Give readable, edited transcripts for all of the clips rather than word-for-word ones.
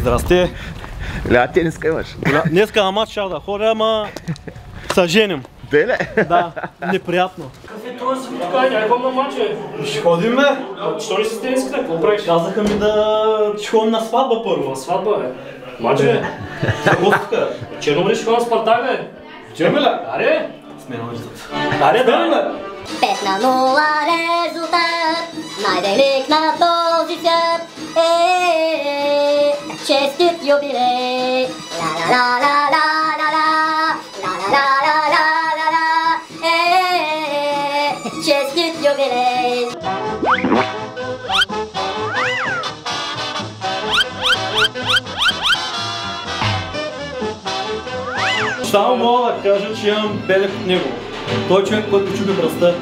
Здрасти. Ля, тениска имаш? Днеска на матч ще да ходя, ама се женим. Деле? Да, неприятно. Какви това са така, някакъв на матч е? Ще ходим, бе. Що ли си с тениската, какво правиш? Казаха ми да ще ходим на сватба първо. На сватба, бе. Матч е? Гостка. Черноморец ще ходим на Спартак, бе. Чеме ли? Аре? Сме на виждат. Аре, да, бе. 5:0 резултат, най-велик на този свят. Честит юбилей! Ла-ла-ла-ла-ла-ла-ла, ла-ла-ла-ла-ла-ла-ла, честит юбилей! Само мога да кажа, че имам белек от него. Той човек, който чупи пръста.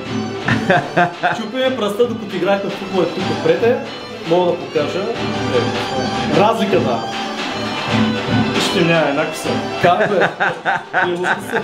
Чупи ме пръста, докато играхме в футбол тук отпред, мога да покажа разликата. Ще им няма, еднакви са. Как бе? Илуска се.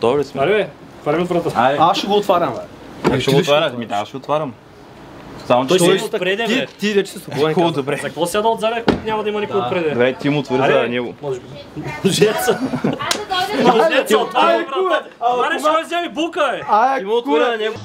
Добре сме. Аре, бе, отваряме врата. Аз ще го отварям, бе. Ще го отваряш? Ми да, аз ще отварям. Само Той че си отпреде, бе. Ти вече си свободен. Хубаво, добре. За какво сяда отзаде, ако няма да има никой отпреде? Добре, ти му отвори за него. Може би. Мъжеца. Мъжеца, отваря врата. Маре, ще ме вземи бука, бе. Ай, Ти му отвори на него.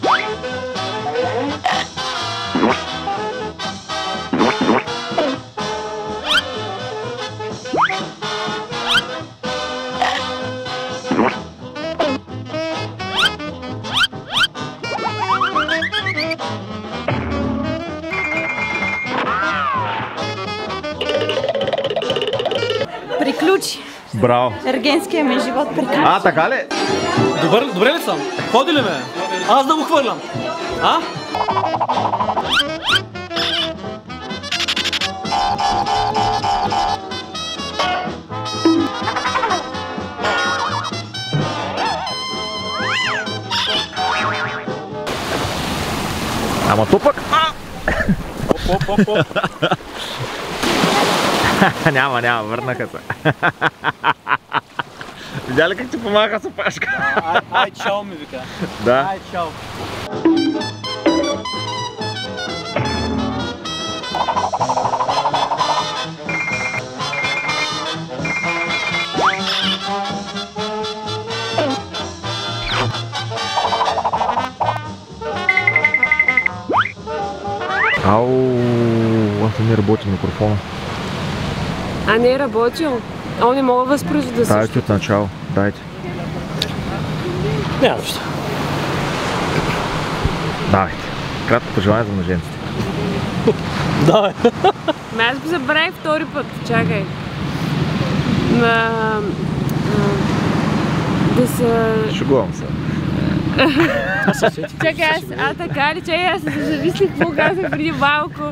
Приключи. Браво. Ергенския ми живот приключи. А, така ли? Добре ли съм? Ходи ли ме? Аз да го хвърлям. А? Ама то пък... Няма, върнаха се. Видя ли как ти помага с Пашка? Ай, чао ми вика. Да. Ай, чао. Ау, аз не работи микрофона. А не е работил? А он не мога да възпроизведа също. Дайте от начало, дайте. Няма защо. Давайте. Кратко пожелание за мъженците. Давай. Аз го забравих втори път. Чакай. Да са... Шегувам се. Чакай, аз... А, така ли? Чакай, аз се замислих какво казах преди малко.